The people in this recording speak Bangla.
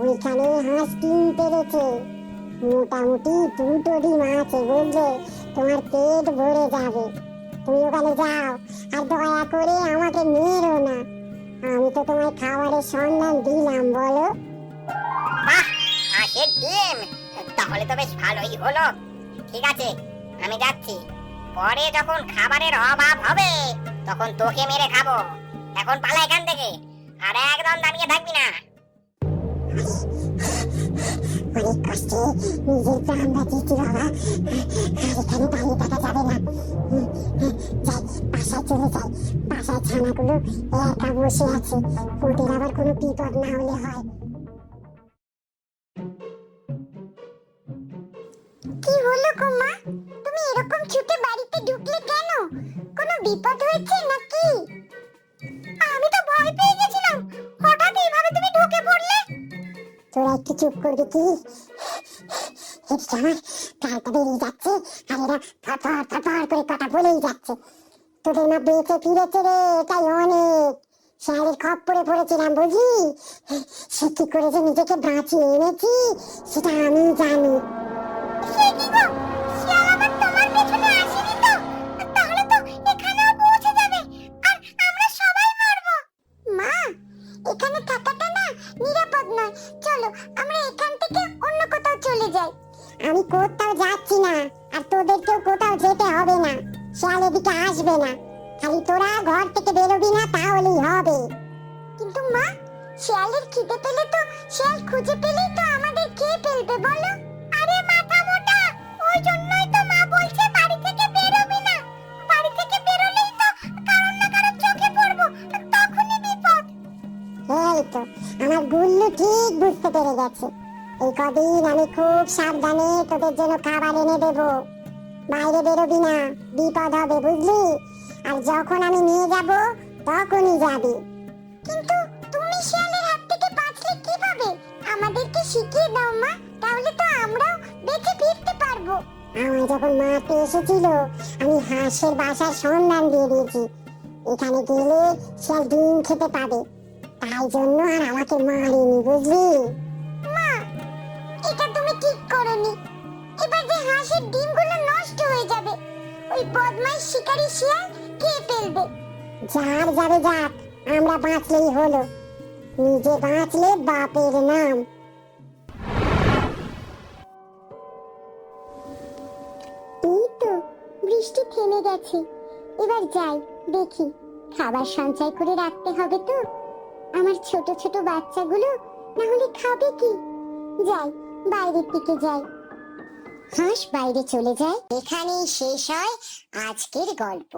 ওইখানে হাঁস ডিম পেড়েছে, মোটামুটি 2টো ডিম আছে, বুঝলে? তোমার পেট ভরে যাবে। তুমি ওখানে যাও, আর দয়া করে আমাকে মেরো না। আমি তো তোমায় খাবারের সন্ধান দিলাম, বলো? বাহ, হাঁসের ডিম! তাহলে তো বেশ ভালোই হলো। ঠিক আছে, আমি যাচ্ছি। পরে যখন খাবারের অভাব হবে তখন তোকে মেরে খাবো। এখন পালা এখান থেকে, আর একদম দাঁড়িয়ে থাকবি না। অনেক কষ্টে নিজের প্রাণ বাঁচিয়েছি বাবা, আর এখানে দাঁড়িয়ে থাকা যাবে না। যাই, বাসায় চলে যাই। বাসায় ছানাগুলো একা বসে আছে, ওদের আবার কোনো বিপদ না হলে হয়। কি হলো গো মা, তুমি এরকম ছুটে বাড়িতে ঢুকলে কেন? কোনো বিপদ হয়েছে নাকি? আমি তো ভয় পেয়ে গেছিলাম, হঠাৎ এইভাবে তুমি ঢুকে পড়লে। তোরা একটু চুপ করবি কি? এদিকে আমার গালটা বেরিয়ে যাচ্ছে, আর এরা থরথর থরথর করে কথা বলেই যাচ্ছে। তোদের মা বেঁচে ফিরেছে রে, এটাই অনেক। শিয়ালের খপ্পরে পড়েছিলাম, বুঝলি? সে কি করে যে নিজেকে বাঁচিয়ে এনেছি সেটা আমি জানি। সে কি গো, শিয়াল আবার তোমার পেছনে আসেনি তো? তাহলে তো এখানেও পৌঁছে যাবে, আর আমরা সবাই মরবো। মা, এখানে থাকাটা না নিরাপদ নয়। চলো আমরা এখান থেকে অন্য কোথাও চলে যাই। আমি কোথাও যাচ্ছি না, আর তোদেরকেও কোথাও যেতে হবে না। শিয়াল এদিকে আসবে না, খালি তোরা ঘর থেকে বেরোবি না, তাহলেই হবে। কিন্তু মা, শিয়ালের খিদে পেলে তো শিয়াল খুঁজে পেলেই তো আমাদের খেয়ে ফেলবে, বলো? আরে মাথা মোটা, ওই জন্যই তো মা বলছে বাড়ি থেকে বেরোবি না। বাড়ি থেকে বেরোলেই তো কারণ না কারণ চোখে পড়বো, তখনই বিপদ। এই তো আমার গুল্লু ঠিক বুঝতে পেরে গেছে। এই কদিন আমি খুব সাবধানে তোদের জন্য খাবার এনে দেবো। বাইরে বেরোবি না, বিপদ হবে, বুঝলি? আর যখন আমি নিয়ে যাব তখনই যাবি। কিন্তু তুমি শিয়ালের হাত থেকে বাঁচলে কিভাবে? আমাদেরকে শিখিয়ে দাও মা, তাহলে তো আমরাও বেঁচে ফিরতে পারবো। আমায় যখন মারতে এসেছিল, আমি হাঁসের বাসার সন্ধান দিয়ে দিয়েছি। এখানে গেলে শিয়াল ডিম খেতে পাবে, তাই জন্য আর আমাকে মারেনি, বুঝলি? মা, এটা তুমি ঠিক করনি। এবার যে হাঁসের ডিমগুলো নষ্ট হয়ে যাবে, ওই বদমাইশ শিকারী শিয়াল খেয়ে ফেলবে। যার যাবে যাক, আমরা বাঁচলেই হলো। নিজে বাঁচলে বাপের নাম। এই তো বৃষ্টি থেমে গেছে, এবার যাই, দেখি খাবার সঞ্চয় করে রাখতে হবে তো। আমার ছোট ছোট বাচ্চাগুলো না হলে খাবে কি? যাই, বাইরের দিকে যাই। হাঁস বাইরে চলে যায়। এখানেই শেষ হয় আজকের গল্প।